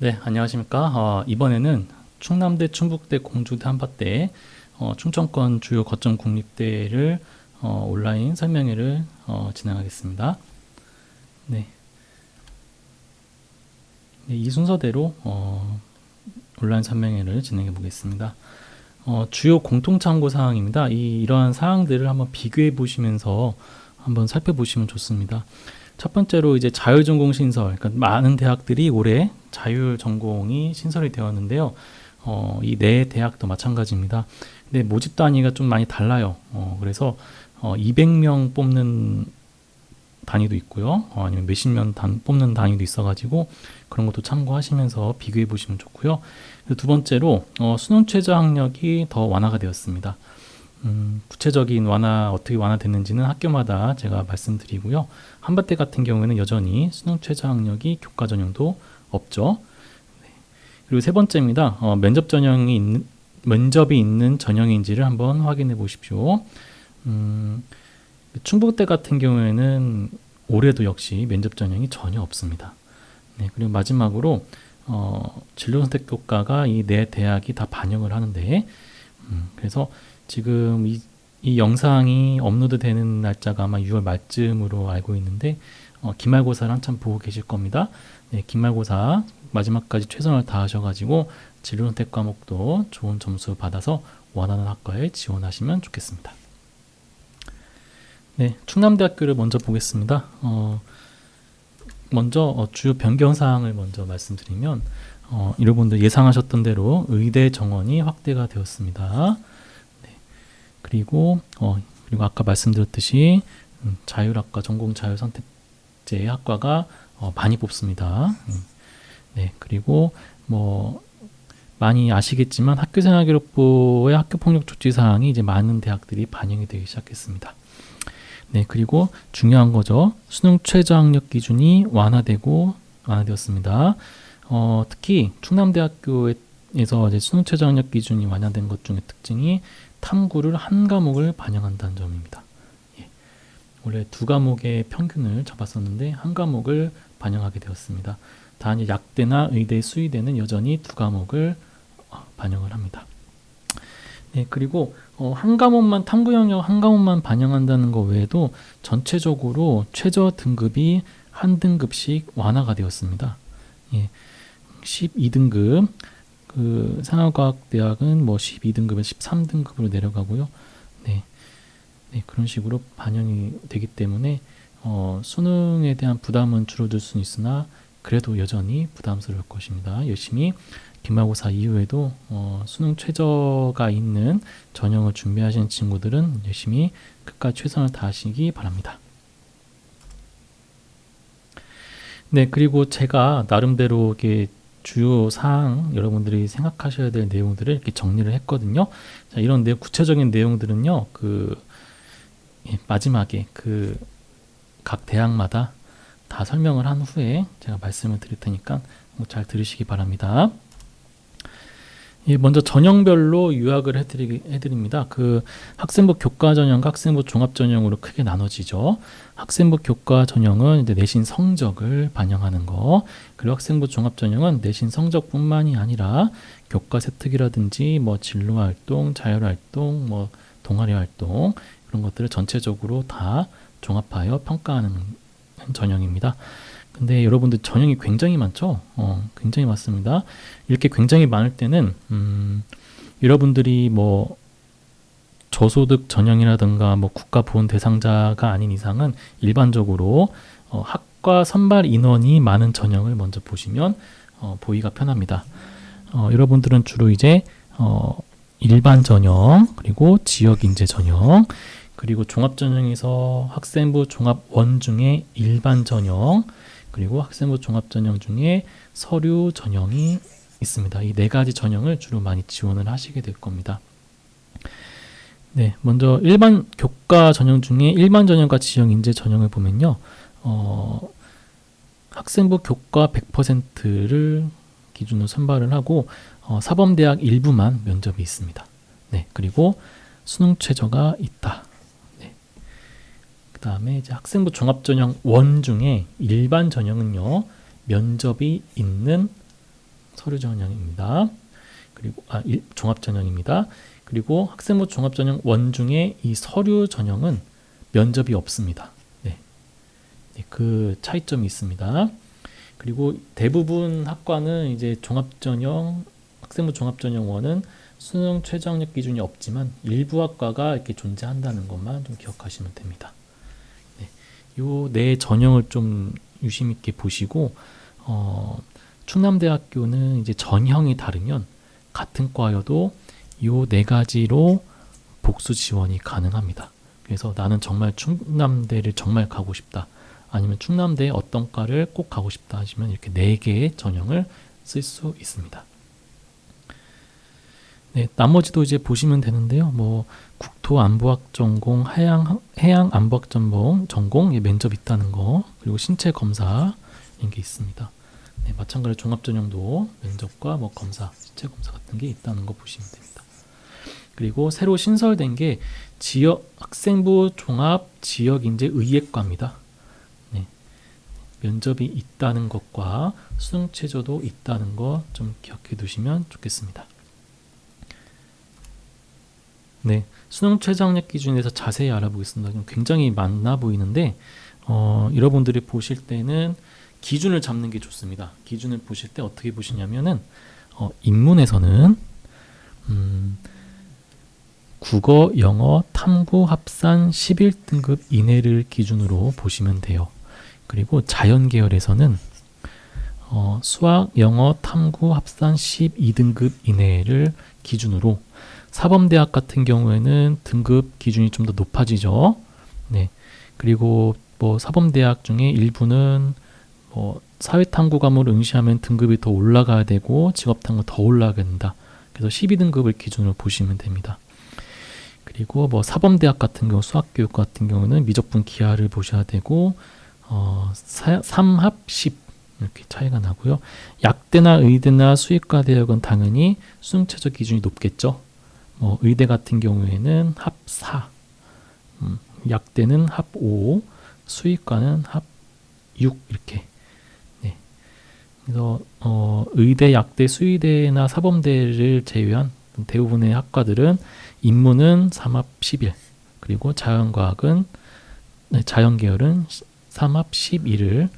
네, 안녕하십니까. 이번에는 충남대, 충북대, 공주대, 한밭대, 충청권 주요 거점 국립대를 온라인 설명회를 진행하겠습니다. 네, 네, 이 순서대로 온라인 설명회를 진행해 보겠습니다. 주요 공통 참고 사항입니다. 이러한 사항들을 한번 비교해 보시면서 한번 살펴보시면 좋습니다. 첫 번째로 이제 자율전공 신설, 그러니까 많은 대학들이 올해 자율전공이 신설이 되었는데요. 이 네 대학도 마찬가지입니다. 근데 모집 단위가 좀 많이 달라요. 그래서 200명 뽑는 단위도 있고요. 아니면 몇십 명 뽑는 단위도 있어가지고 그런 것도 참고하시면서 비교해 보시면 좋고요. 두 번째로 수능 최저 학력이 더 완화가 되었습니다. 구체적인 어떻게 완화됐는지는 학교마다 제가 말씀드리고요. 한밭대 같은 경우에는 여전히 수능 최저 학력이 교과 전형도 없죠. 그리고 세 번째입니다. 면접이 있는 전형인지를 한번 확인해 보십시오. 충북대 같은 경우에는 올해도 역시 면접 전형이 전혀 없습니다. 네, 그리고 마지막으로 진로선택 교과가 이 네 대학이 다 반영을 하는데, 그래서 지금 이 영상이 업로드 되는 날짜가 아마 6월 말쯤으로 알고 있는데, 기말고사를 한참 보고 계실 겁니다. 네, 기말고사 마지막까지 최선을 다하셔가지고 진로선택 과목도 좋은 점수 받아서 원하는 학과에 지원하시면 좋겠습니다. 네, 충남대학교를 먼저 보겠습니다. 먼저 주요 변경 사항을 먼저 말씀드리면, 여러분들 예상하셨던 대로 의대 정원이 확대가 되었습니다. 네, 그리고 아까 말씀드렸듯이 자율학과 전공 자율선택제 학과가 많이 뽑습니다. 네, 그리고 많이 아시겠지만 학교생활기록부의 학교폭력 조치 사항이 이제 많은 대학들이 반영이 되기 시작했습니다. 네, 그리고 중요한 거죠. 수능 최저 학력 기준이 완화되었습니다. 특히 충남대학교에서 이제 수능 최저 학력 기준이 완화된 것 중에 특징이 탐구를 한 과목을 반영한다는 점입니다. 예. 원래 두 과목의 평균을 잡았었는데 한 과목을 반영하게 되었습니다. 단 약대나 의대, 수의대는 여전히 두 과목을 반영을 합니다. 네, 그리고 탐구 영역 한 과목만 반영한다는 것 외에도 전체적으로 최저 등급이 한 등급씩 완화가 되었습니다. 예, 12등급 그 산업과학대학은 12등급에서 13등급으로 내려가고요. 네, 네, 그런 식으로 반영이 되기 때문에 수능에 대한 부담은 줄어들 수는 있으나 그래도 여전히 부담스러울 것입니다. 열심히 기말고사 이후에도 수능 최저가 있는 전형을 준비하시는 친구들은 열심히 끝까지 최선을 다하시기 바랍니다. 네, 그리고 제가 나름대로 이렇게 주요 사항 여러분들이 생각하셔야 될 내용들을 이렇게 정리를 했거든요. 자, 이런 구체적인 내용들은요, 마지막에 각 대학마다 다 설명을 한 후에 제가 말씀을 드릴 테니까 잘 들으시기 바랍니다. 예, 먼저 전형별로 요약을 해드립니다. 학생부 교과 전형과 학생부 종합 전형으로 크게 나눠지죠. 학생부 교과 전형은 이제 내신 성적을 반영하는 거, 그리고 학생부 종합 전형은 내신 성적뿐만이 아니라 교과 세특이라든지 진로 활동, 자율 활동, 동아리 활동 이런 것들을 전체적으로 다 종합하여 평가하는 전형입니다. 근데 여러분들 전형이 굉장히 많죠? 굉장히 많습니다. 이렇게 굉장히 많을 때는 여러분들이 저소득 전형이라든가 국가 보훈 대상자가 아닌 이상은 일반적으로 학과 선발 인원이 많은 전형을 먼저 보시면 보기가 편합니다. 여러분들은 주로 이제 일반 전형, 그리고 지역 인재 전형, 그리고 종합 전형에서 학생부 종합 원 중에 일반 전형, 그리고 학생부 종합 전형 중에 서류 전형이 있습니다. 이 네 가지 전형을 주로 많이 지원을 하시게 될 겁니다. 네, 먼저 일반 교과 전형 중에 일반 전형과 지역 인재 전형을 보면요, 학생부 교과 100%를 기준으로 선발을 하고 사범대학 일부만 면접이 있습니다. 네, 그리고 수능 최저가 있다. 그 다음에 이제 학생부 종합전형 원 중에 일반 전형은요, 면접이 있는 서류 전형입니다. 그리고 종합 전형입니다. 그리고 학생부 종합 전형 원중에 이 서류 전형은 면접이 없습니다. 네. 네, 그 차이점이 있습니다. 그리고 대부분 학과는 이제 종합 전형 학생부 종합 전형 원은 수능 최저학력 기준이 없지만 일부 학과가 이렇게 존재한다는 것만 좀 기억하시면 됩니다. 네. 요 네 전형을 좀 유심 있게 보시고 충남대학교는 이제 전형이 다르면 같은 과여도 요 네 가지로 복수 지원이 가능합니다. 그래서 나는 정말 충남대를 정말 가고 싶다. 아니면 충남대의 어떤 과를 꼭 가고 싶다 하시면 이렇게 네 개의 전형을 쓸 수 있습니다. 네, 나머지도 이제 보시면 되는데요. 뭐 국토안보학 전공, 해양안보학 전공 면접 있다는 거, 그리고 신체 검사 이런 게 있습니다. 네, 마찬가지로 종합전형도 면접과 뭐 검사, 신체 검사 같은 게 있다는 거 보시면 됩니다. 그리고 새로 신설된 게 지역 학생부 종합 지역인재 의예과입니다. 네, 면접이 있다는 것과 수능 최저도 있다는 거 좀 기억해 두시면 좋겠습니다. 네, 수능 최저학력 기준에 대해서 자세히 알아보겠습니다. 굉장히 많아 보이는데 여러분들이 보실 때는 기준을 잡는 게 좋습니다. 기준을 보실 때 어떻게 보시냐면은 인문에서는 국어, 영어, 탐구 합산 11등급 이내를 기준으로 보시면 돼요. 그리고 자연계열에서는 수학, 영어, 탐구 합산 12등급 이내를 기준으로, 사범대학 같은 경우에는 등급 기준이 좀 더 높아지죠. 네. 그리고 뭐 사범대학 중에 일부는 뭐 사회탐구 과목을 응시하면 등급이 더 올라가야 되고 직업탐구 더 올라가야 된다. 그래서 12등급을 기준으로 보시면 됩니다. 그리고 뭐 사범대학 같은 경우 수학교육 같은 경우는 미적분 기하를 보셔야 되고 3합 10 이렇게 차이가 나고요. 약대나 의대나 수의과 대학은 당연히 수능 최저 기준이 높겠죠. 뭐 의대 같은 경우에는 합 4, 약대는 합 5, 수의과는 합 6 이렇게. 네. 그래서 의대, 약대, 수의대나 사범대를 제외한 대부분의 학과들은 인문은 3합 11, 그리고 자연계열은 3합 12를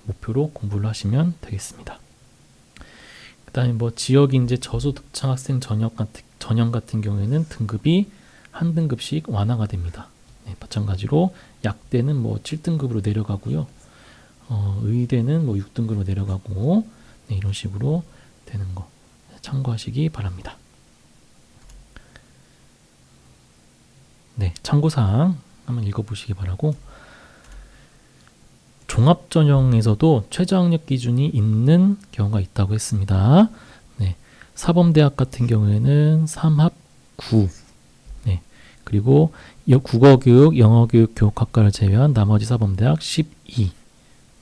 목표로 공부를 하시면 되겠습니다. 그 다음에 뭐 지역인재 저소득층 학생 전형 같은 경우에는 등급이 한 등급씩 완화가 됩니다. 네, 마찬가지로 약대는 뭐 7등급으로 내려가고요. 의대는 뭐 6등급으로 내려가고, 네, 이런 식으로 되는 거 참고하시기 바랍니다. 네, 참고사항 한번 읽어보시기 바라고, 종합전형에서도 최저학력 기준이 있는 경우가 있다고 했습니다. 네, 사범대학 같은 경우에는 3합 9, 네, 그리고 국어교육, 영어교육 교육학과를 제외한 나머지 사범대학 12,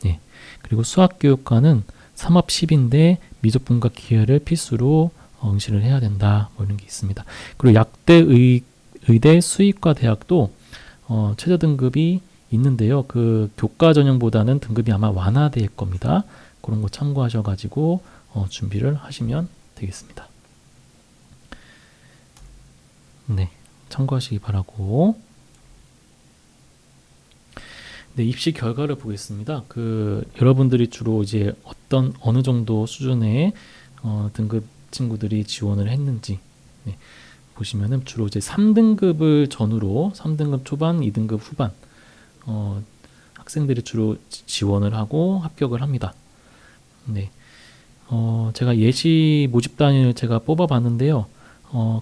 네, 그리고 수학교육과는 3합 10인데 미적분과 기하를 필수로 응시를 해야 된다. 뭐 이런 게 있습니다. 그리고 약대 의대 수의과 대학도 최저 등급이 있는데요. 그 교과 전형보다는 등급이 아마 완화될 겁니다. 그런 거 참고하셔가지고 준비를 하시면 되겠습니다. 네, 참고하시기 바라고. 네, 입시 결과를 보겠습니다. 여러분들이 주로 이제 어느 정도 수준의 등급 친구들이 지원을 했는지, 네, 보시면은 주로 이제 3등급을 전후로 3등급 초반, 2등급 후반 학생들이 주로 지원을 하고 합격을 합니다. 네, 제가 예시 모집단을 제가 뽑아봤는데요.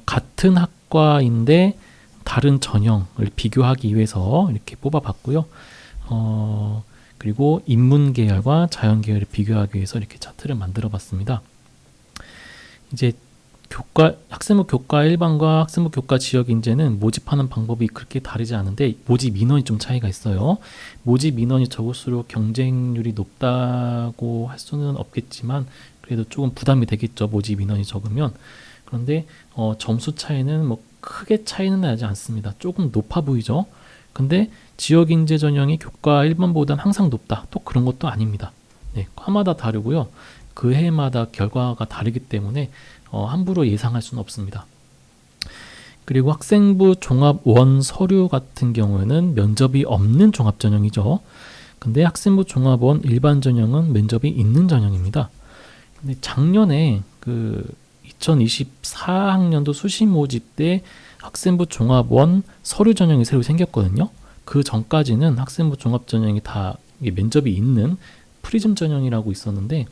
같은 학과인데 다른 전형을 비교하기 위해서 이렇게 뽑아봤고요. 그리고 인문 계열과 자연 계열을 비교하기 위해서 이렇게 차트를 만들어봤습니다. 이제 학생부 교과 일반과 학생부 교과 지역 인재는 모집하는 방법이 그렇게 다르지 않은데 모집 민원이 좀 차이가 있어요. 모집 민원이 적을수록 경쟁률이 높다고 할 수는 없겠지만 그래도 조금 부담이 되겠죠. 모집 민원이 적으면. 그런데 점수 차이는 뭐 크게 차이는 나지 않습니다. 조금 높아 보이죠. 근데 지역 인재 전형이 교과 일반보다는 항상 높다. 또 그런 것도 아닙니다. 네, 과마다 다르고요. 그 해마다 결과가 다르기 때문에 함부로 예상할 수는 없습니다. 그리고 학생부 종합원 서류 같은 경우에는 면접이 없는 종합전형이죠. 근데 학생부 종합원 일반 전형은 면접이 있는 전형입니다. 근데 작년에 그 2024학년도 수시 모집 때 학생부 종합원 서류 전형이 새로 생겼거든요. 그 전까지는 학생부 종합 전형이 다 면접이 있는 프리즘 전형이라고 있었는데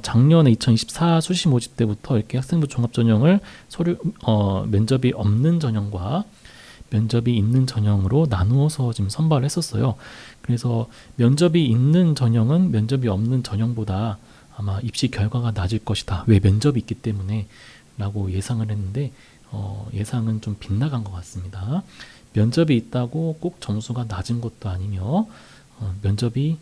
작년에 2024 수시 모집 때부터 이렇게 학생부 종합 전형을 면접이 없는 전형과 면접이 있는 전형으로 나누어서 지금 선발을 했었어요. 그래서 면접이 있는 전형은 면접이 없는 전형보다 아마 입시 결과가 낮을 것이다. 왜 면접이 있기 때문에 라고 예상을 했는데 예상은 좀 빗나간 것 같습니다. 면접이 있다고 꼭 점수가 낮은 것도 아니며 면접이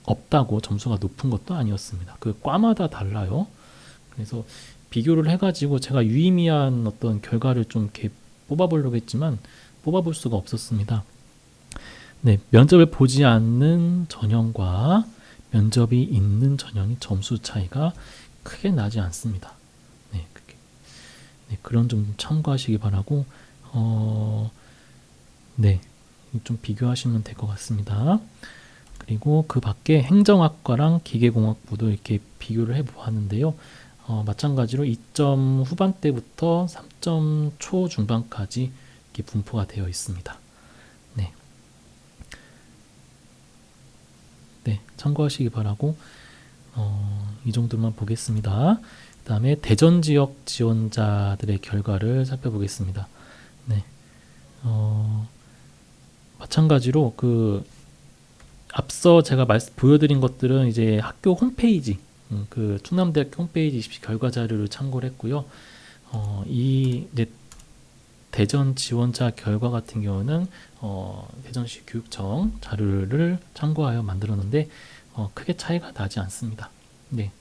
없다고 점수가 높은 것도 아니었습니다. 그 과마다 달라요. 그래서 비교를 해가지고 제가 유의미한 어떤 결과를 좀 이렇게 뽑아보려고 했지만 뽑아볼 수가 없었습니다. 네, 면접을 보지 않는 전형과 면접이 있는 전형이 점수 차이가 크게 나지 않습니다. 네, 그런 점 참고하시기 바라고 네, 좀 비교하시면 될 것 같습니다. 그리고 그 밖에 행정학과랑 기계공학부도 이렇게 비교를 해보았는데요. 마찬가지로 2점 후반대부터 3점 초중반까지 이렇게 분포가 되어 있습니다. 네, 참고하시기 바라고 이 정도만 보겠습니다. 그 다음에 대전 지역 지원자들의 결과를 살펴보겠습니다. 네, 마찬가지로 그 앞서 제가 보여드린 것들은 이제 학교 홈페이지, 그 충남대학교 홈페이지 입시 결과 자료를 참고를 했고요. 이 이제 대전 지원자 결과 같은 경우는 대전시 교육청 자료를 참고하여 만들었는데 크게 차이가 나지 않습니다. 네,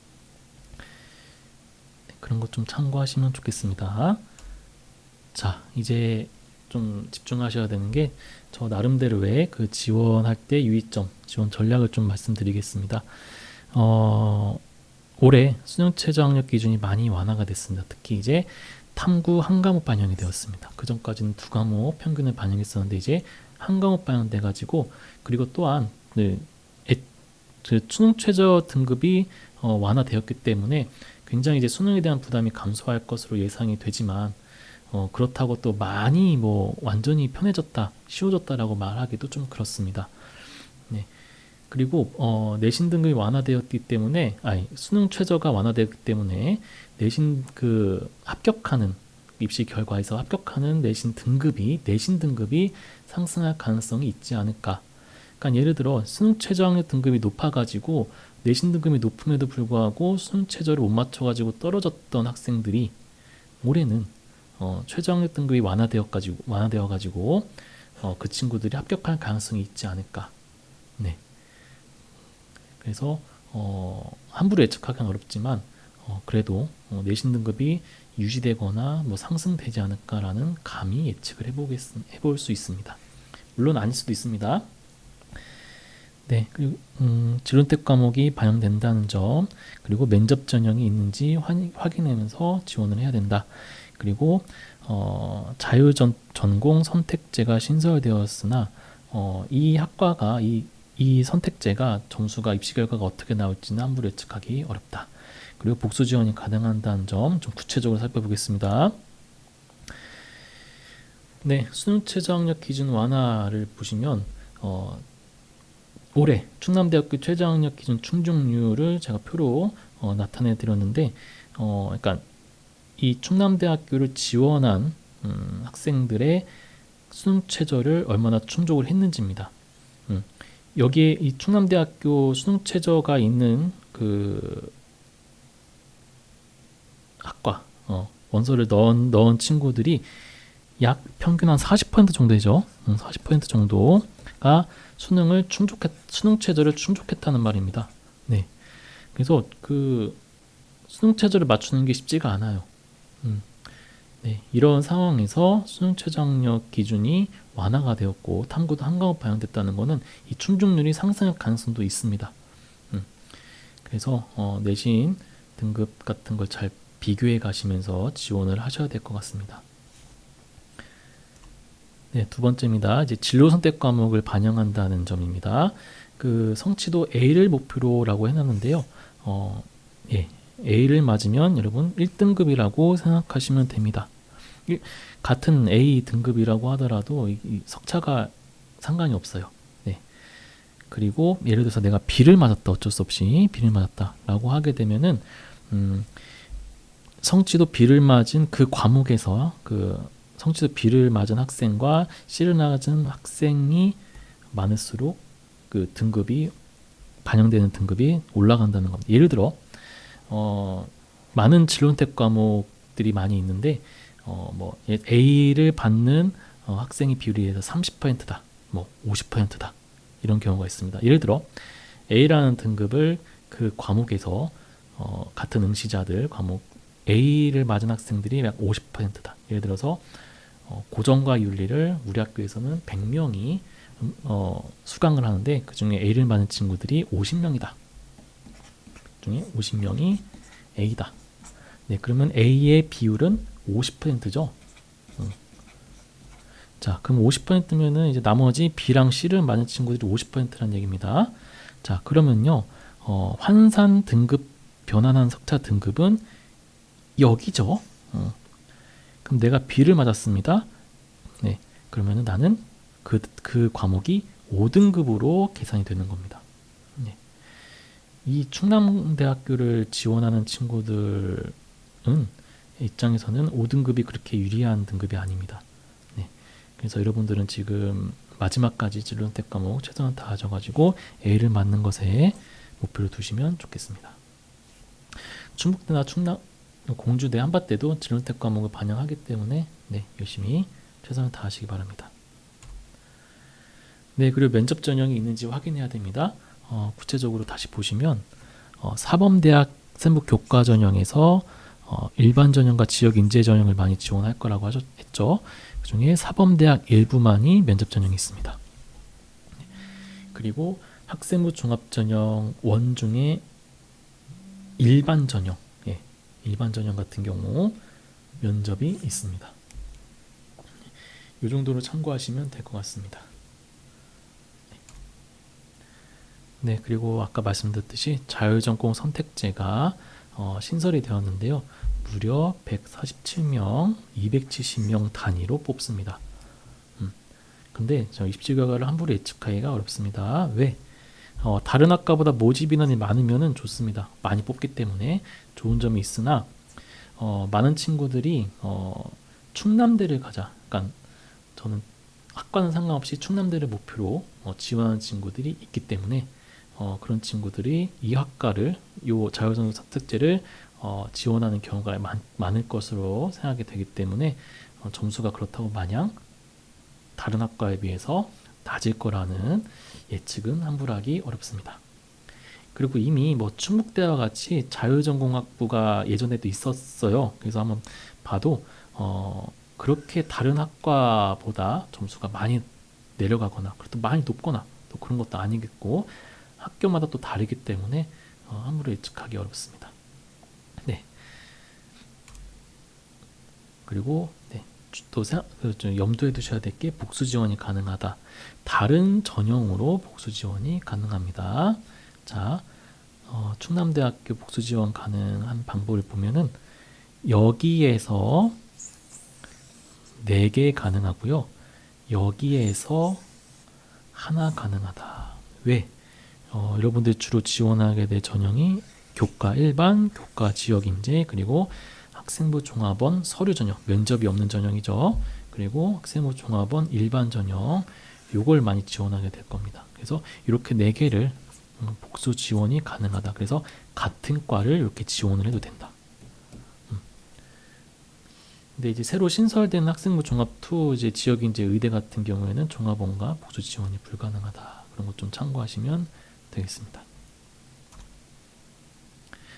그런 것 좀 참고하시면 좋겠습니다. 자, 이제 좀 집중하셔야 되는 게 저 나름대로의 그 지원할 때 유의점, 지원 전략을 좀 말씀드리겠습니다. 올해 수능 최저 학력 기준이 많이 완화가 됐습니다. 특히 이제 탐구 한 과목 반영이 되었습니다. 그 전까지는 두 과목 평균을 반영했었는데 이제 한 과목 반영돼 가지고 그리고 또한 그 수능 최저 등급이 완화되었기 때문에 굉장히 이제 수능에 대한 부담이 감소할 것으로 예상이 되지만 그렇다고 또 많이 완전히 편해졌다, 쉬워졌다라고 말하기도 좀 그렇습니다. 네. 그리고 내신 등급이 완화되었기 때문에 수능 최저가 완화되었기 때문에 내신 그 합격하는 입시 결과에서 합격하는 내신 등급이 상승할 가능성이 있지 않을까. 그러니까 예를 들어 수능 최저 학력 등급이 높아가지고 내신 등급이 높음에도 불구하고 수능 최저를 못 맞춰가지고 떨어졌던 학생들이 올해는 최저 학력 등급이 완화되어가지고 그 친구들이 합격할 가능성이 있지 않을까. 네. 그래서 함부로 예측하기는 어렵지만 그래도 내신 등급이 유지되거나 상승되지 않을까라는 감히 예측을 해볼 수 있습니다. 물론 아닐 수도 있습니다. 네, 그리고 지론택 과목이 반영된다는 점, 그리고 면접 전형이 있는지 확인하면서 지원을 해야 된다. 그리고 자유전공 선택제가 신설되었으나 이 학과가 이 선택제가 점수가 입시 결과가 어떻게 나올지는 함부로 예측하기 어렵다. 그리고 복수 지원이 가능한다는 점 좀 구체적으로 살펴보겠습니다. 네, 수능 최저 학력 기준 완화를 보시면 올해 충남대학교 최저 학력 기준 충족률을 제가 표로 나타내 드렸는데 그러니까 이 충남대학교를 지원한 학생들의 수능 최저를 얼마나 충족을 했는지입니다. 여기에 이 충남대학교 수능 최저가 있는 그 학과 원서를 넣은 친구들이 약 평균 한 40% 정도 되죠. 40% 정도가 수능 최저를 충족했다는 말입니다. 네, 그래서 그 수능 최저를 맞추는 게 쉽지가 않아요. 네, 이런 상황에서 수능 최저 학력 기준이 완화가 되었고 탐구도 한 과목 반영됐다는 것은 이 충족률이 상승할 가능성도 있습니다. 그래서 내신 등급 같은 걸 잘 비교해 가시면서 지원을 하셔야 될 것 같습니다. 네, 두 번째입니다. 이제 진로 선택 과목을 반영한다는 점입니다. 그 성취도 A를 목표로라고 해놨는데요. 예, A를 맞으면 여러분 1등급이라고 생각하시면 됩니다. 같은 A 등급이라고 하더라도 이 석차가 상관이 없어요. 네. 그리고 예를 들어서 내가 B를 맞았다, 어쩔 수 없이 B를 맞았다라고 하게 되면은 성취도 B를 맞은 그 과목에서 그 성취도 B를 맞은 학생과 C를 맞은 학생이 많을수록 그 등급이 반영되는 등급이 올라간다는 겁니다. 예를 들어 많은 진로선택 과목들이 많이 있는데 뭐 A를 받는 학생의 비율이 30%다, 뭐 50%다 이런 경우가 있습니다. 예를 들어 A라는 등급을 그 과목에서 같은 응시자들 과목 A를 맞은 학생들이 약 50%다. 예를 들어서 고정과 윤리를 우리 학교에서는 100명이 수강을 하는데 그 중에 A를 맞는 친구들이 50명이다. 그 중에 50명이 A다. 네, 그러면 A의 비율은 50%죠. 자, 그럼 50%면은 이제 나머지 B랑 C를 맞는 친구들이 50%라는 얘기입니다. 자, 그러면요, 환산 등급 변환한 석차 등급은 여기죠. 그럼 내가 B를 맞았습니다. 네, 그러면은 나는 그 과목이 5등급으로 계산이 되는 겁니다. 네. 이 충남대학교를 지원하는 친구들은 입장에서는 5등급이 그렇게 유리한 등급이 아닙니다. 네. 그래서 여러분들은 지금 마지막까지 진로선택 과목 최선을 다하셔가지고 A를 맞는 것에 목표를 두시면 좋겠습니다. 충북대나 공주대, 한밭대도 진로선택 과목을 반영하기 때문에 네, 열심히 최선을 다하시기 바랍니다. 네, 그리고 면접 전형이 있는지 확인해야 됩니다. 구체적으로 다시 보시면 사범대학 생부 교과 전형에서 일반 전형과 지역 인재 전형을 많이 지원할 거라고 했죠. 그중에 사범대학 일부만이 면접 전형이 있습니다. 그리고 학생부 종합 전형 원 중에 일반 전형, 일반 전형 같은 경우 면접이 있습니다. 이 정도로 참고하시면 될 것 같습니다. 네, 그리고 아까 말씀드렸듯이 자율전공 선택제가 신설이 되었는데요. 무려 147명, 270명 단위로 뽑습니다. 근데 저 입시 결과를 함부로 예측하기가 어렵습니다. 왜? 다른 학과보다 모집 인원이 많으면 좋습니다. 많이 뽑기 때문에 좋은 점이 있으나 많은 친구들이 충남대를 가자. 그러니까 저는 학과는 상관없이 충남대를 목표로 지원하는 친구들이 있기 때문에 그런 친구들이 이 학과를 이 자율전공 선택제를 지원하는 경우가 많을 것으로 생각이 되기 때문에 점수가 그렇다고 마냥 다른 학과에 비해서 낮을 거라는 예측은 함부로 하기 어렵습니다. 그리고 이미 뭐 충북대와 같이 자율전공학부가 예전에도 있었어요. 그래서 한번 봐도 그렇게 다른 학과보다 점수가 많이 내려가거나 그것도 많이 높거나 또 그런 것도 아니겠고 학교마다 또 다르기 때문에 함부로 예측하기 어렵습니다. 네. 그리고 네. 또 염두에 두셔야 될 게 복수 지원이 가능하다. 다른 전형으로 복수 지원이 가능합니다. 자, 충남대학교 복수 지원 가능한 방법을 보면은 여기에서 4개 가능하고요. 여기에서 하나 가능하다. 왜? 여러분들 주로 지원하게 될 전형이 교과 일반, 교과 지역인재, 그리고 학생부 종합원 서류 전형, 면접이 없는 전형이죠. 그리고 학생부 종합원 일반 전형, 요걸 많이 지원하게 될 겁니다. 그래서 이렇게 4개를 복수 지원이 가능하다. 그래서 같은 과를 이렇게 지원을 해도 된다. 근데 이제 새로 신설된 학생부 종합 2 이제 지역인재 의대 같은 경우에는 종합원과 복수 지원이 불가능하다. 그런 것 좀 참고하시면 되겠습니다.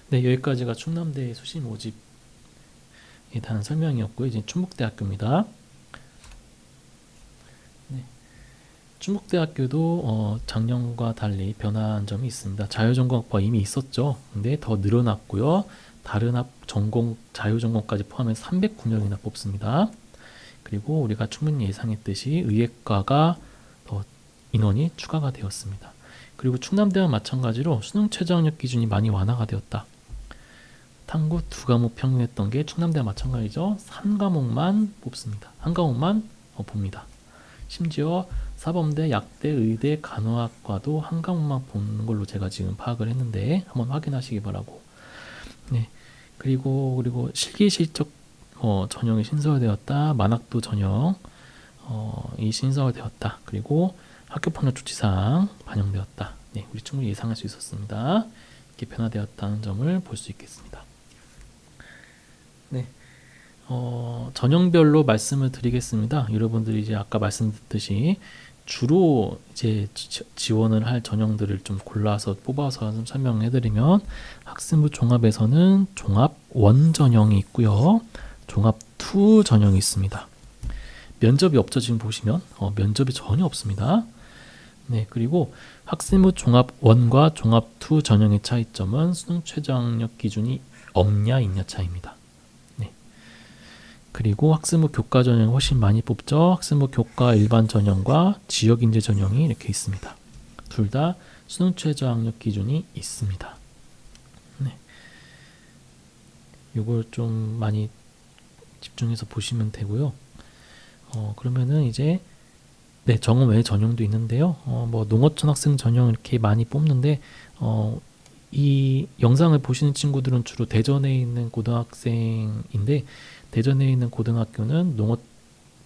네, 여기까지가 충남대 수시 모집에 대한 설명이었고요. 이제 충북대학교입니다. 네. 충북대학교도 작년과 달리 변화한 점이 있습니다. 자유전공학부가 이미 있었죠. 근데 더 늘어났고요. 다른 전공, 자유전공까지 포함해서 309명이나 뽑습니다. 그리고 우리가 충분히 예상했듯이 의예과가 더 인원이 추가가 되었습니다. 그리고 충남대와 마찬가지로 수능 최저학력 기준이 많이 완화가 되었다. 탐구 2과목 평균했던 게 충남대와 마찬가지죠. 3과목만 뽑습니다. 한 과목만 봅니다. 심지어 사범대, 약대, 의대, 간호학과도 한 과목만 보는 걸로 제가 지금 파악을 했는데 한번 확인하시기 바라고. 네. 그리고 실기 실적 전형이 신설되었다. 만학도 전형 이 신설되었다. 그리고 학교폭력 조치사항 반영되었다. 네, 우리 충분히 예상할 수 있었습니다. 이렇게 변화되었다는 점을 볼 수 있겠습니다. 네. 전형별로 말씀을 드리겠습니다. 여러분들이 이제 아까 말씀드렸듯이 주로 이제 지원을 할 전형들을 좀 골라서 뽑아서 좀 설명해 드리면 학생부 종합에서는 종합 1 전형이 있고요. 종합 2 전형이 있습니다. 면접이 없죠. 지금 보시면 면접이 전혀 없습니다. 네, 그리고 학생부 종합 1과 종합 2 전형의 차이점은 수능 최저학력 기준이 없냐 있냐 차이입니다. 네. 그리고 학생부 교과 전형이 훨씬 많이 뽑죠. 학생부 교과 일반 전형과 지역인재 전형이 이렇게 있습니다. 둘 다 수능 최저학력 기준이 있습니다. 네. 이걸 좀 많이 집중해서 보시면 되고요. 그러면은 이제 네, 정원 외 전형도 있는데요. 뭐 농어촌 학생 전형 이렇게 많이 뽑는데 이 영상을 보시는 친구들은 주로 대전에 있는 고등학생인데 대전에 있는 고등학교는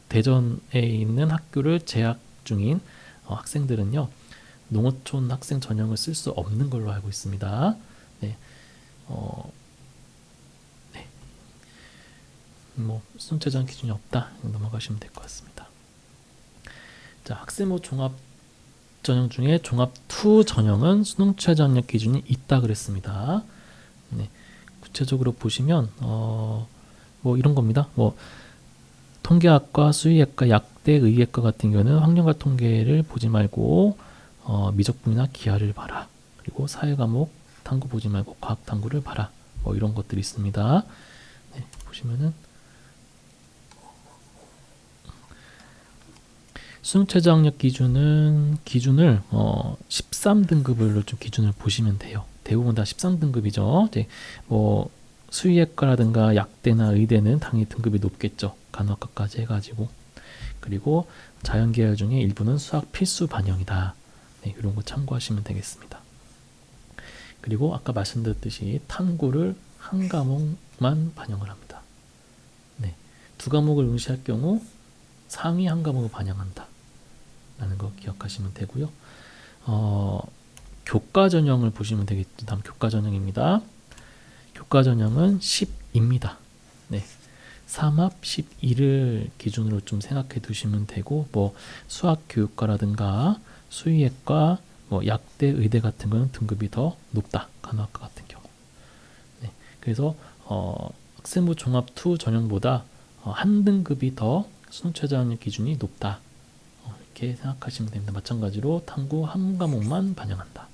대전에 있는 학교를 재학 중인 학생들은요. 농어촌 학생 전형을 쓸 수 없는 걸로 알고 있습니다. 네. 네. 뭐 수능 최저학력 기준이 없다. 넘어가시면 될 것 같습니다. 자, 학생부 종합 전형 중에 종합 2 전형은 수능 최저학력 기준이 있다 그랬습니다. 네. 구체적으로 보시면 뭐 이런 겁니다. 뭐 통계학과, 수의학과, 약대, 의예과 같은 경우는 확률과 통계를 보지 말고 미적분이나 기하를 봐라. 그리고 사회과목 탐구 보지 말고 과학 탐구를 봐라. 뭐 이런 것들이 있습니다. 네, 보시면은 수능 최저학력 기준을 13등급으로 좀 기준을 보시면 돼요. 대부분 다 13등급이죠. 이제 뭐 수의학과라든가 약대나 의대는 당연히 등급이 높겠죠. 간호학과까지 해가지고. 그리고 자연계열 중에 일부는 수학 필수 반영이다. 네, 이런 거 참고하시면 되겠습니다. 그리고 아까 말씀드렸듯이 탐구를 한 과목만 반영을 합니다. 네, 2과목을 응시할 경우 상위 한 과목을 반영한다. 라는 거 기억하시면 되고요. 교과 전형을 보시면 되겠죠. 다음 교과 전형입니다. 교과 전형은 10입니다. 네. 3합 12를 기준으로 좀 생각해 두시면 되고, 뭐 수학 교육과라든가 수의학과, 뭐 약대, 의대 같은 거는 등급이 더 높다. 간호학과 같은 경우. 네. 그래서 학생부 종합 2 전형보다 한 등급이 더 수능 최저학력 기준이 높다. 이렇게 생각하시면 됩니다. 마찬가지로 탐구 한 과목만 반영한다.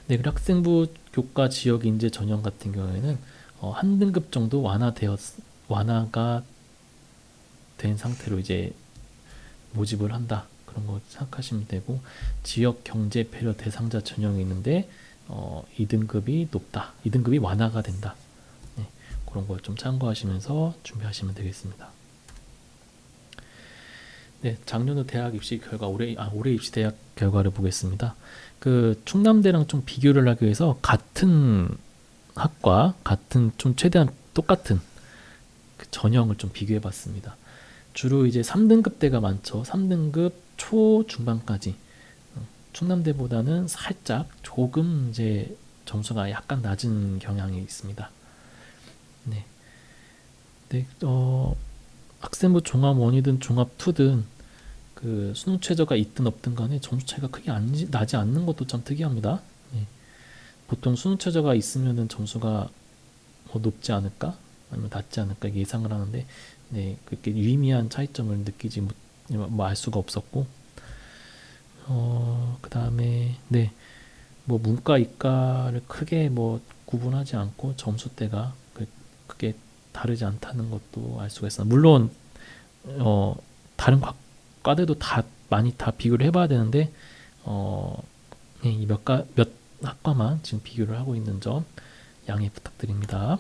네, 그리고 학생부 교과 지역 인재 전형 같은 경우에는 한 등급 정도 완화가 된 상태로 이제 모집을 한다. 그런 거 생각하시면 되고, 지역 경제 배려 대상자 전형이 있는데 2등급이 높다. 2등급이 완화가 된다. 네, 그런 걸 좀 참고하시면서 준비하시면 되겠습니다. 네, 작년도 대학 입시 결과 올해 입시 대학 결과를 보겠습니다. 그 충남대랑 좀 비교를 하기 위해서 같은 학과, 같은 좀 최대한 똑같은 그 전형을 좀 비교해 봤습니다. 주로 이제 3등급대가 많죠. 3등급 초 중반까지. 충남대보다는 살짝 조금 이제 점수가 약간 낮은 경향이 있습니다. 네. 네, 학생부 종합 1이든 종합 2든 그 수능 최저가 있든 없든 간에 점수 차이가 크게 나지 않는 것도 참 특이합니다. 네. 보통 수능 최저가 있으면은 점수가 뭐 높지 않을까 아니면 낮지 않을까 예상을 하는데, 네, 그렇게 유의미한 차이점을 느끼지 뭐 알 수가 없었고, 그다음에 네, 뭐 문과 이과를 크게 뭐 구분하지 않고 점수대가 크게 다르지 않다는 것도 알 수가 있어. 물론 다른 과대도 다 많이 다 비교를 해봐야 되는데 몇 학과만 지금 비교를 하고 있는 점 양해 부탁드립니다.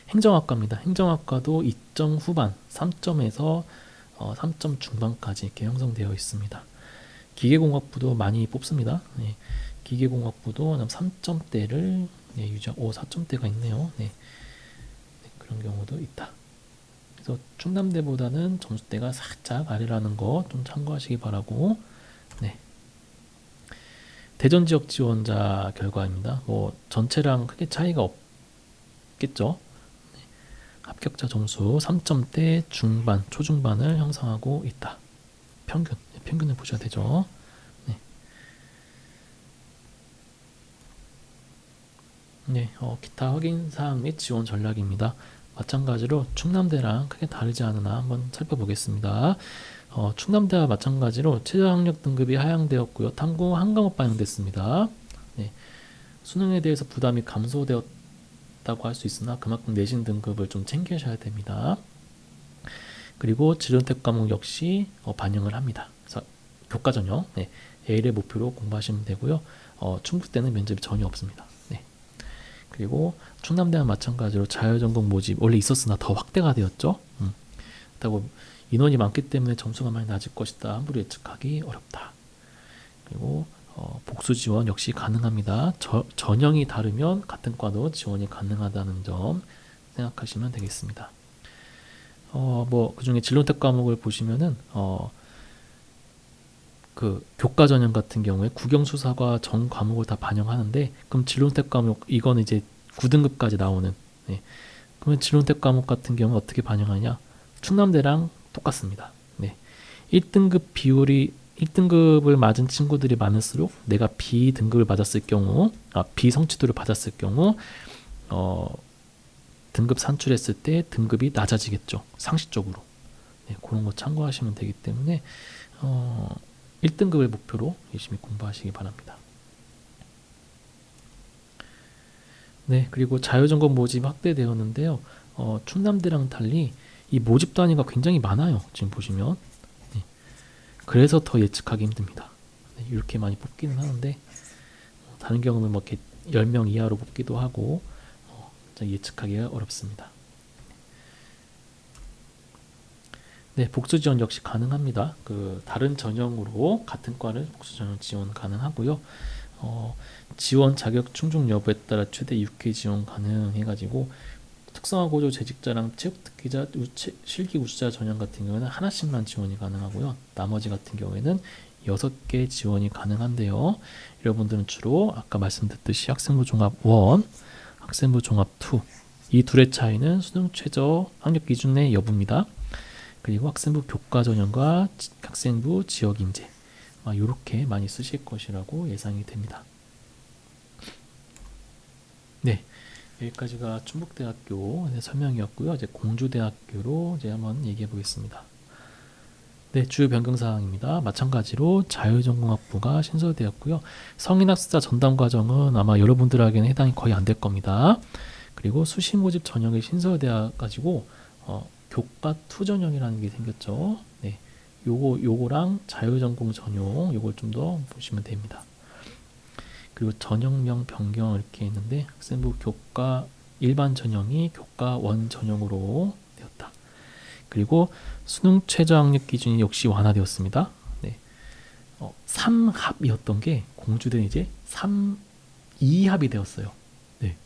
행정학과입니다. 행정학과도 2점 후반, 3점에서 3점 중반까지 이렇게 형성되어 있습니다. 기계공학부도 많이 뽑습니다. 네, 기계공학부도 3점대를 유지하고 4점대가 있네요. 네, 그런 경우도 있다. 그래서 충남대보다는 점수대가 살짝 아래라는 거 좀 참고하시기 바라고. 네. 대전 지역 지원자 결과입니다. 뭐 전체랑 크게 차이가 없겠죠. 네. 합격자 점수 3점대 중반, 초중반을 형성하고 있다. 평균을 보셔야 되죠. 네. 네, 기타 확인 사항 및 지원 전략입니다. 마찬가지로 충남대랑 크게 다르지 않으나 한번 살펴보겠습니다. 충남대와 마찬가지로 최저학력 등급이 하향되었고요. 탐구 한 과목 반영됐습니다. 네, 수능에 대해서 부담이 감소되었다고 할 수 있으나 그만큼 내신 등급을 좀 챙기셔야 됩니다. 그리고 지론택 과목 역시 반영을 합니다. 그래서 교과 전형 A를 목표로 공부하시면 되고요. 충북대는 면접이 전혀 없습니다. 네. 그리고 충남대와 마찬가지로 자율전공 모집 원래 있었으나 더 확대가 되었죠. 그렇다고 인원이 많기 때문에 점수가 많이 낮을 것이다. 함부로 예측하기 어렵다. 그리고 복수 지원 역시 가능합니다. 전형이 다르면 같은 과도 지원이 가능하다는 점 생각하시면 되겠습니다. 뭐 그중에 진로택 과목을 보시면은 그 교과 전형 같은 경우에 국영수사과 전 과목을 다 반영하는데 그럼 진로택 과목 이거는 이제 9등급까지 나오는 그러면 진로택 과목 같은 경우 어떻게 반영하냐? 충남대랑 똑같습니다. 1등급 비율이 1등급을 맞은 친구들이 많을수록 내가 B등급을 맞았을 경우 B 성취도를 받았을 경우 등급 산출했을 때 등급이 낮아지겠죠. 상식적으로. 그런 거 참고하시면 되기 때문에 1등급을 목표로 열심히 공부하시기 바랍니다. 네, 그리고 자율전공 모집 확대되었는데요. 충남대랑 달리 이 모집 단위가 굉장히 많아요. 지금 보시면. 그래서 더 예측하기 힘듭니다. 이렇게 많이 뽑기는 하는데 다른 경우는 뭐 이렇게 10명 이하로 뽑기도 하고 예측하기가 어렵습니다. 네, 복수 지원 역시 가능합니다. 다른 전형으로 같은 과를 복수 전형 지원 가능하고요. 지원 자격 충족 여부에 따라 최대 6회 지원 가능해가지고 특성화 고조 재직자랑 체육특기자, 실기 우수자 전형 같은 경우에는 하나씩만 지원이 가능하고요. 나머지 같은 경우에는 6개 지원이 가능한데요. 여러분들은 주로 아까 말씀드렸듯이 학생부 종합 1, 학생부 종합 2, 이 둘의 차이는 수능 최저 학력 기준의 여부입니다. 그리고 학생부 교과 전형과 학생부 지역 인재 이렇게 많이 쓰실 것이라고 예상이 됩니다. 네, 여기까지가 충북대학교 설명이었고요. 이제 공주대학교로 이제 한번 얘기해 보겠습니다. 네, 주요 변경 사항입니다. 마찬가지로 자율전공학부가 신설되었고요. 성인학습자 전담 과정은 아마 여러분들에게는 해당이 거의 안 될 겁니다. 그리고 수시 모집 전형이 신설되어 가지고 교과 2 전형이라는 게 생겼죠. 네, 요거랑 자율전공 전용 요걸 좀 더 보시면 됩니다. 그리고 전형명 변경 이렇게 있는데 학생부 교과 일반 전형이 교과 1 전형으로 되었다. 그리고 수능 최저 학력 기준이 역시 완화되었습니다. 네, 3합이었던 게 공주대는 이제 2합이 되었어요. 네,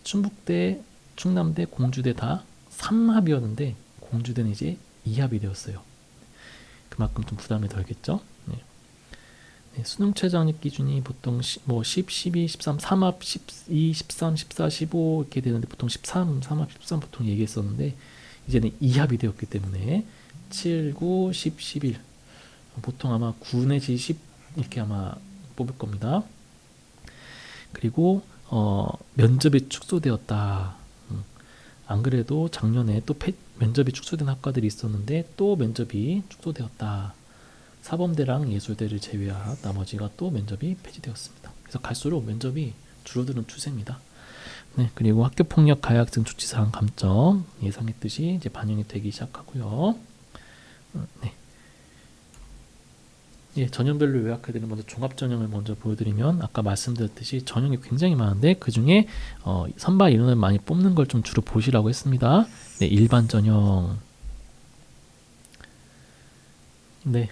충북대, 충남대, 공주대 다 3합이었는데 공주대는 이제 2합이 되었어요. 그만큼 좀 부담이 덜겠죠. 네, 수능 최저 학력 기준이 보통 10, 12, 13, 3합, 12, 13, 14, 15 이렇게 되는데 보통 13, 3합, 13 보통 얘기했었는데 이제는 2합이 되었기 때문에 7, 9, 10, 11 보통 아마 9 내지 10 이렇게 아마 뽑을 겁니다. 그리고 면접이 축소되었다. 안 그래도 작년에 또 면접이 축소된 학과들이 있었는데 또 면접이 축소되었다. 사범대랑 예술대를 제외한 나머지가 또 면접이 폐지되었습니다. 그래서 갈수록 면접이 줄어드는 추세입니다. 네, 그리고 학교폭력 가해학생 조치사항 감점 예상했듯이 이제 반영이 되기 시작하고요. 네. 예, 전형별로 요약해드리는 먼저 종합 전형을 먼저 보여드리면 아까 말씀드렸듯이 전형이 굉장히 많은데 그 중에 선발 인원을 많이 뽑는 걸 좀 주로 보시라고 했습니다. 네, 일반 전형. 네,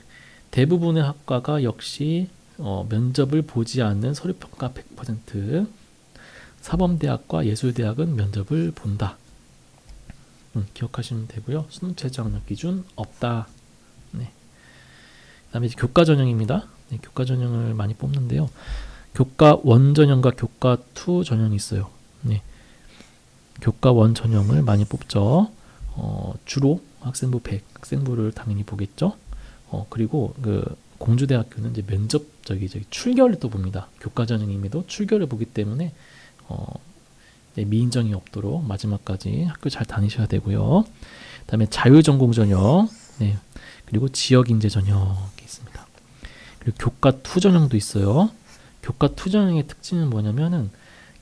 대부분의 학과가 역시 면접을 보지 않는 서류평가 100%, 사범대학과 예술대학은 면접을 본다. 기억하시면 되고요. 수능 최저 학력 기준 없다. 네. 그다음에 이제 교과 전형입니다. 네, 교과 전형을 많이 뽑는데요. 교과 1 전형과 교과 2 전형이 있어요. 네. 교과 1 전형을 많이 뽑죠. 주로 학생부 100, 학생부를 당연히 보겠죠. 그리고 그 공주대학교는 이제 면접적이 출결을 또 봅니다. 교과 전형임에도 출결을 보기 때문에 미인정이 없도록 마지막까지 학교 잘 다니셔야 되고요. 그다음에 자율전공 전형, 네, 그리고 지역인재 전형이 있습니다. 그리고 교과 2 전형도 있어요. 교과 2 전형의 특징은 뭐냐면은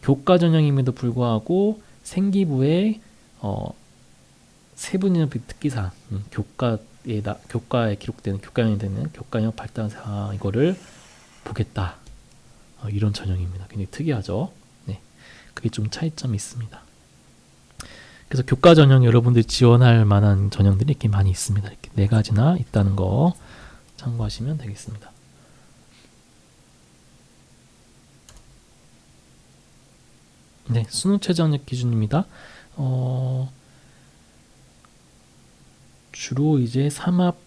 교과 전형임에도 불구하고 생기부에 세분이나 특기사항, 교과에 기록되는 교과형이 되는 교과형 발달 사항 이거를 보겠다. 이런 전형입니다. 굉장히 특이하죠. 네, 그게 좀 차이점이 있습니다. 그래서 교과 전형 여러분들이 지원할 만한 전형들이 이렇게 많이 있습니다. 이렇게 4가지나 있다는 거 참고하시면 되겠습니다. 네, 수능 최저 학력 기준입니다. 주로 이제 2합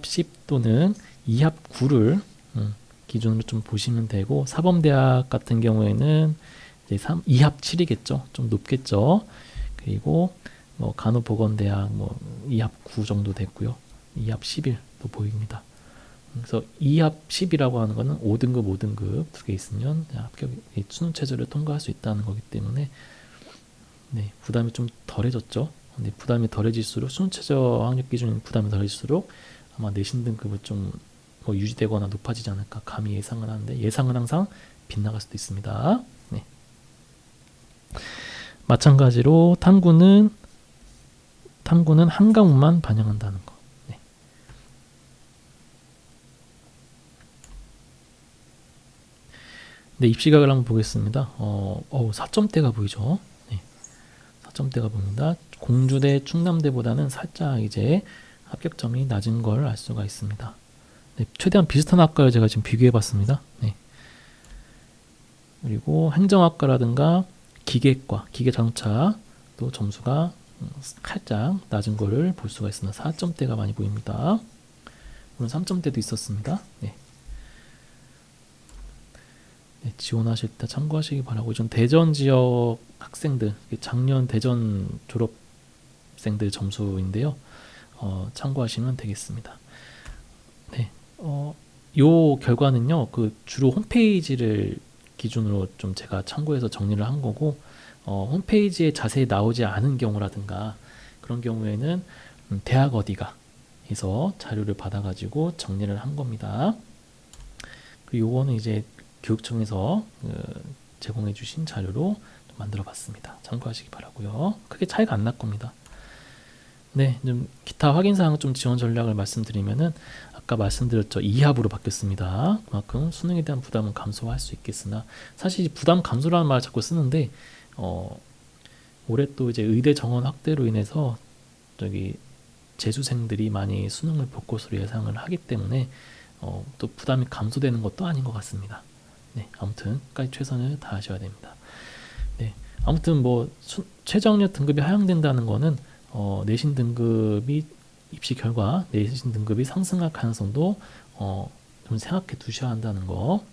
10 또는 2합 9를 기준으로 좀 보시면 되고, 사범대학 같은 경우에는 이제 2합 7이겠죠. 좀 높겠죠. 그리고 뭐 간호보건대학 2합 9 정도 됐고요. 2합 11도 보입니다. 그래서 2합 10이라고 하는 거는 5등급, 5등급 2개 있으면 합격 수능 최저를 통과할 수 있다는 거기 때문에 네, 부담이 좀 덜해졌죠. 근데 부담이 덜해질수록 수능 최저 학력 기준 부담이 덜해질수록 아마 내신 등급은 좀 유지되거나 높아지지 않을까 감히 예상을 하는데, 예상은 항상 빗나갈 수도 있습니다. 네. 마찬가지로 탐구는 한 과목만 반영한다는 거. 네. 네, 입시각을 한번 보겠습니다. 4점대가 보이죠? 네. 4점대가 보입니다. 공주대, 충남대보다는 살짝 이제 합격점이 낮은 걸 알 수가 있습니다. 네, 최대한 비슷한 학과를 제가 지금 비교해봤습니다. 네. 그리고 행정학과라든가 기계과, 기계자동차 또 점수가 살짝 낮은 거를 볼 수가 있습니다. 4점대가 많이 보입니다. 물론 3점대도 있었습니다. 네. 네, 지원하실 때 참고하시기 바라고, 좀 대전 지역 학생들, 작년 대전 졸업생들 점수인데요. 참고하시면 되겠습니다. 네, 요 결과는요, 그 주로 홈페이지를 기준으로 좀 제가 참고해서 정리를 한 거고, 홈페이지에 자세히 나오지 않은 경우라든가 그런 경우에는 대학 어디가 해서 자료를 받아가지고 정리를 한 겁니다. 그리고 요거는 이제 교육청에서 제공해주신 자료로 만들어봤습니다. 참고하시기 바라고요. 크게 차이가 안 날 겁니다. 네, 좀 기타 확인사항 좀 지원 전략을 말씀드리면은 아까 말씀드렸죠. 2합으로 바뀌었습니다. 그만큼 수능에 대한 부담은 감소할 수 있겠으나, 사실 부담 감소라는 말을 자꾸 쓰는데 올해 또 이제 의대 정원 확대로 인해서 재수생들이 많이 수능을 볼 것으로 예상을 하기 때문에 또 부담이 감소되는 것도 아닌 것 같습니다. 네, 아무튼 끝까지 최선을 다하셔야 됩니다. 네, 아무튼 최저학력 등급이 하향된다는 거는 내신 등급이 입시 결과 내신 등급이 상승할 가능성도 좀 생각해 두셔야 한다는 거.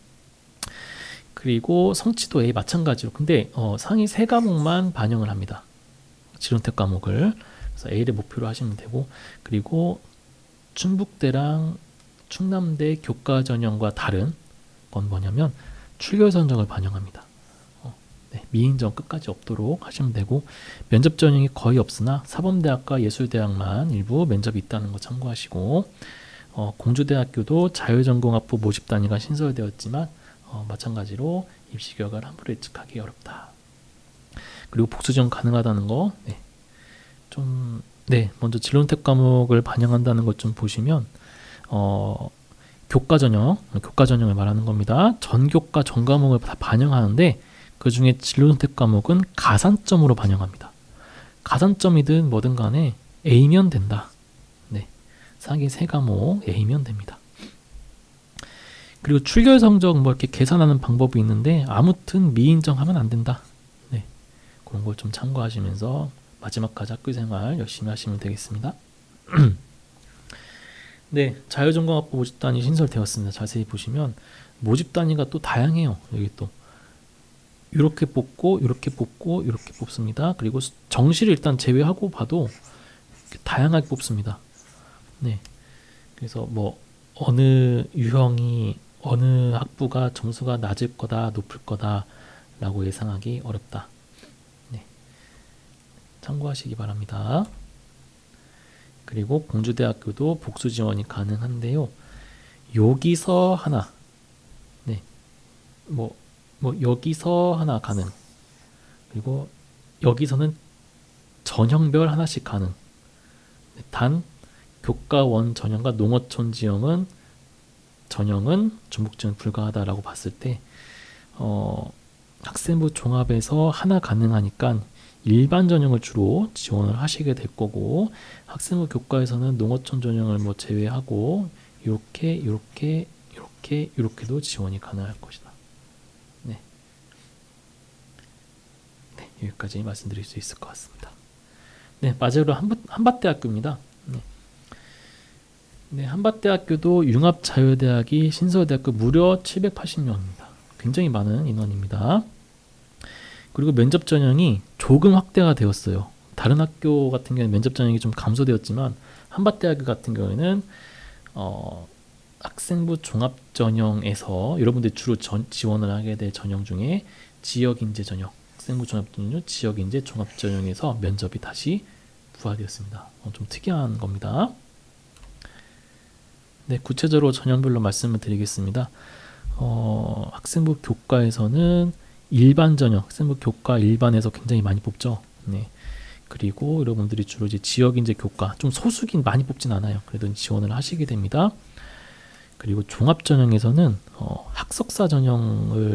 그리고 성취도 A 마찬가지로, 근데 상위 3과목만 반영을 합니다. 지론택 과목을. 그래서 A를 목표로 하시면 되고, 그리고 충북대랑 충남대 교과 전형과 다른 건 뭐냐면 출결 성적을 반영합니다. 네, 미인정 끝까지 없도록 하시면 되고 면접 전형이 거의 없으나 사범대학과 예술대학만 일부 면접이 있다는 거 참고하시고 공주대학교도 자유전공학부 모집 단위가 신설되었지만 마찬가지로 입시 결과를 함부로 예측하기 어렵다. 그리고 복수 지원 가능하다는 거, 먼저 진로선택 과목을 반영한다는 것 좀 보시면 교과 전형을 말하는 겁니다. 전교과 전 과목을 다 반영하는데 그 중에 진로선택 과목은 가산점으로 반영합니다. 가산점이든 뭐든 간에 A면 된다. 상위 3과목 A면 됩니다. 그리고 출결 성적 이렇게 계산하는 방법이 있는데 아무튼 미인정하면 안 된다. 그런 걸 좀 참고하시면서 마지막까지 학교 생활 열심히 하시면 되겠습니다. 자유전공학부 모집 단위 신설되었습니다. 자세히 보시면 모집 단위가 또 다양해요. 여기 또 이렇게 뽑고 이렇게 뽑고 이렇게 뽑습니다. 그리고 정시를 일단 제외하고 봐도 다양하게 뽑습니다. 그래서 어느 유형이 어느 학부가 점수가 낮을 거다 높을 거다 라고 예상하기 어렵다. 참고하시기 바랍니다. 그리고 공주대학교도 복수 지원이 가능한데요. 여기서 하나, 여기서 하나 가능. 그리고 여기서는 전형별 하나씩 가능. 단 교과원 전형과 농어촌 지형은 중복 지원 불가하다라고 봤을 때 학생부 종합에서 하나 가능하니까 일반 전형을 주로 지원을 하시게 될 거고 학생부 교과에서는 농어촌 전형을 제외하고 이렇게도 지원이 가능할 것이다. 여기까지 말씀드릴 수 있을 것 같습니다. 마지막으로 한밭대학교입니다. 한밭대학교도 융합자유대학이 신설대학교 무려 780명입니다. 굉장히 많은 인원입니다. 그리고 면접 전형이 조금 확대가 되었어요. 다른 학교 같은 경우는 면접 전형이 좀 감소되었지만 한밭대학교 같은 경우에는 학생부 종합 전형에서 여러분들이 주로 지원을 하게 될 전형 중에 지역인재 전형, 학생부 종합 전형, 지역인재 종합 전형에서 면접이 다시 부활되었습니다. 좀 특이한 겁니다. 구체적으로 전형별로 말씀을 드리겠습니다. 학생부 교과에서는 일반 전형, 학생부 교과 일반에서 굉장히 많이 뽑죠. 그리고 여러분들이 주로 이제 지역인재 교과, 좀 소수긴 많이 뽑진 않아요. 그래도 지원을 하시게 됩니다. 그리고 종합 전형에서는 학석사 전형,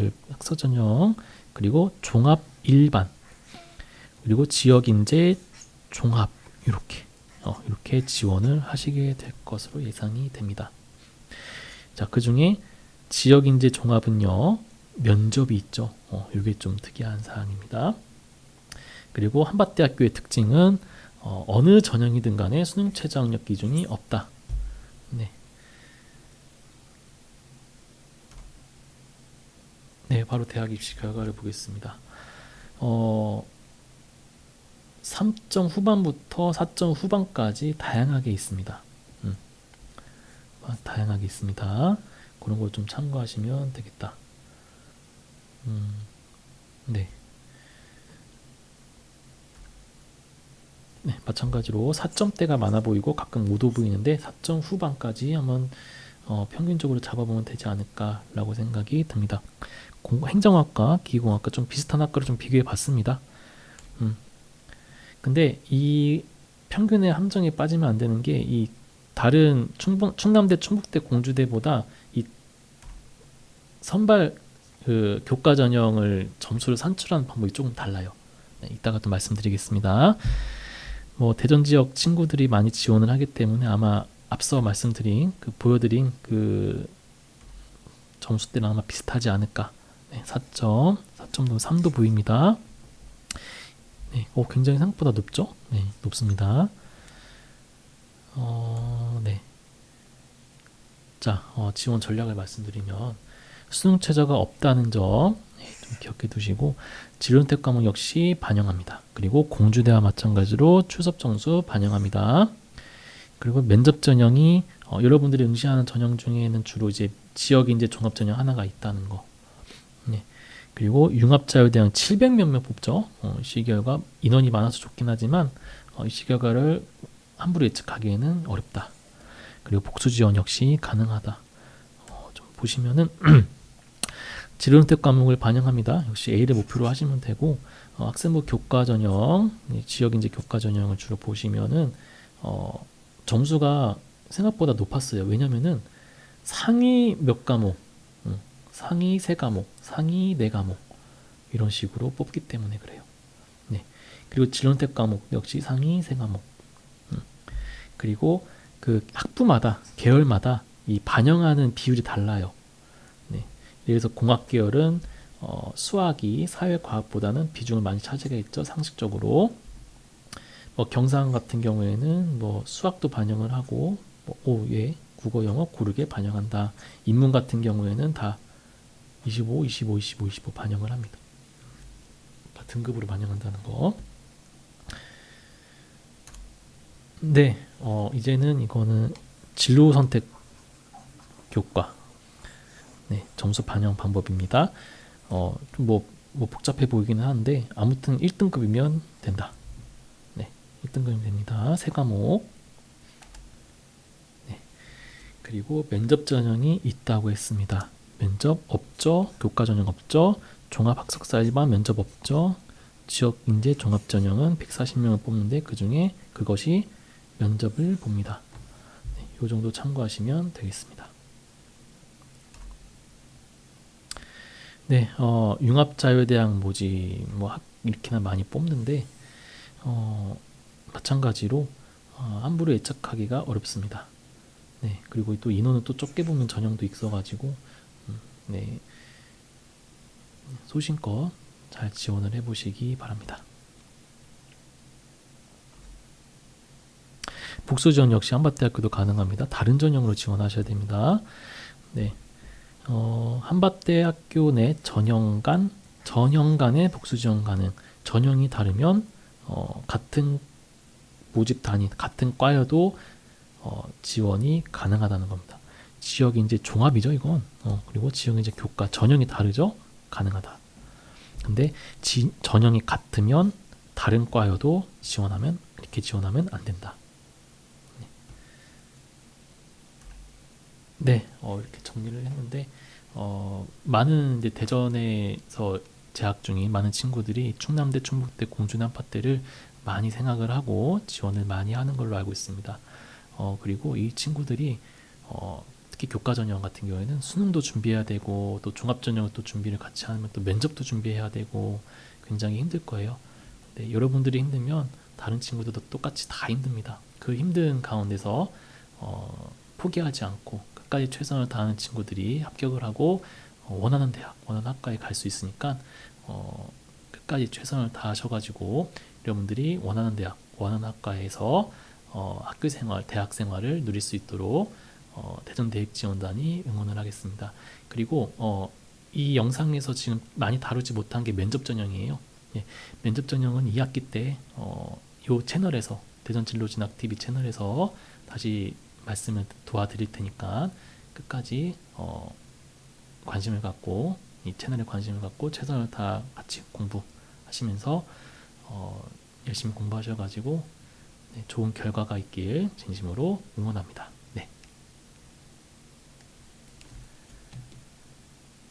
그리고 종합 일반, 그리고 지역인재 종합 이렇게 지원을 하시게 될 것으로 예상이 됩니다. 자, 그 중에 지역인재 종합은요 면접이 있죠. 이게 좀 특이한 사항입니다. 그리고 한밭대학교의 특징은 어느 전형이든 간에 수능 최저 학력 기준이 없다. 바로 대학 입시 결과를 보겠습니다. 3점 후반부터 4점 후반까지 다양하게 있습니다. 다양하게 있습니다. 그런 걸 좀 참고하시면 되겠다. 마찬가지로 4점대가 많아 보이고 가끔 5도 보이는데 4점 후반까지 한번 평균적으로 잡아보면 되지 않을까라고 생각이 듭니다. 행정학과, 기계공학과 좀 비슷한 학과를 좀 비교해 봤습니다. 근데 이 평균의 함정에 빠지면 안 되는 게 이 다른 충남대, 충북대, 공주대보다 이 선발 교과 전형을 점수를 산출하는 방법이 조금 달라요. 이따가 또 말씀드리겠습니다. 대전 지역 친구들이 많이 지원을 하기 때문에 아마 앞서 말씀드린 보여드린 점수대랑 아마 비슷하지 않을까. 4점, 4.도 3도 보입니다. 굉장히 생각보다 높죠? 높습니다. 자, 지원 전략을 말씀드리면 수능 최저가 없다는 점 좀 기억해 두시고 진로선택 과목 역시 반영합니다. 그리고 공주대와 마찬가지로 출석 점수 반영합니다. 그리고 면접 전형이 여러분들이 응시하는 전형 중에는 주로 이제 지역인재 종합 전형 하나가 있다는 거. 그리고 융합자율대학 700몇 명 뽑죠. 시결과 인원이 많아서 좋긴 하지만 이 시결과를 함부로 예측하기에는 어렵다. 그리고 복수 지원 역시 가능하다. 좀 보시면은 진로 선택 과목을 반영합니다. 역시 A를 목표로 하시면 되고 학생부 교과 전형, 지역 인재 교과 전형을 주로 보시면은 점수가 생각보다 높았어요. 왜냐면은 상위 몇 과목, 상위 3과목, 상위 4과목 이런 식으로 뽑기 때문에 그래요. 네. 그리고 진로 선택 과목 역시 상위 3과목. 그리고 그 학부마다 계열마다 이 반영하는 비율이 달라요. 네. 그래서 공학 계열은 수학이 사회과학보다는 비중을 많이 차지하겠죠. 상식적으로. 경상 같은 경우에는 수학도 반영을 하고 예, 국어, 영어 고르게 반영한다. 인문 같은 경우에는 다 25, 25, 25, 25 반영을 합니다. 다 등급으로 반영한다는 거. 네, 이제는 이거는 진로 선택 교과. 네, 점수 반영 방법입니다. 좀 복잡해 보이기는 하는데 아무튼 1등급이면 된다. 네, 1등급이면 됩니다. 3과목. 네, 그리고 면접 전형이 있다고 했습니다. 면접 없죠? 교과 전형 없죠? 종합학습사 일반 면접 없죠? 지역 인재 종합 전형은 140명을 뽑는데 그 중에 그것이 면접을 봅니다. 네, 이 정도 참고하시면 되겠습니다. 네, 융합자율대학 모집 이렇게나 많이 뽑는데 마찬가지로 함부로 예측하기가 어렵습니다. 네, 그리고 또 인원은 또 적게 보면 전형도 있어가지고 네, 소신껏 잘 지원을 해보시기 바랍니다. 복수 지원 역시 한밭대학교도 가능합니다. 다른 전형으로 지원하셔야 됩니다. 네, 한밭대학교 내 전형 간의 복수 지원 가능. 전형이 다르면 같은 모집 단위, 같은 과여도 지원이 가능하다는 겁니다. 지역 인재 종합이죠, 이건. 그리고 지역 인재 교과 전형이 다르죠, 가능하다. 근데 전형이 같으면 다른 과여도 이렇게 지원하면 안 된다. 네, 이렇게 정리를 했는데 많은 이제 대전에서 재학 중인 많은 친구들이 충남대, 충북대, 공주대, 한밭대를 많이 생각을 하고 지원을 많이 하는 걸로 알고 있습니다. 그리고 이 친구들이 특히 교과 전형 같은 경우에는 수능도 준비해야 되고 또 종합 전형을 또 준비를 같이 하면 또 면접도 준비해야 되고 굉장히 힘들 거예요. 네, 여러분들이 힘들면 다른 친구들도 똑같이 다 힘듭니다. 그 힘든 가운데서 포기하지 않고 끝까지 최선을 다하는 친구들이 합격을 하고 원하는 대학, 원하는 학과에 갈 수 있으니까 끝까지 최선을 다하셔가지고 여러분들이 원하는 대학, 원하는 학과에서 학교 생활, 대학 생활을 누릴 수 있도록 대전대입지원단이 응원을 하겠습니다. 그리고 이 영상에서 지금 많이 다루지 못한 게 면접 전형이에요. 예, 면접 전형은 2학기 때 이 채널에서 대전진로진학TV 채널에서 다시 말씀을 도와드릴 테니까 끝까지 관심을 갖고 이 채널에 관심을 갖고 최선을 다 같이 공부하시면서 열심히 공부하셔가지고 좋은 결과가 있길 진심으로 응원합니다.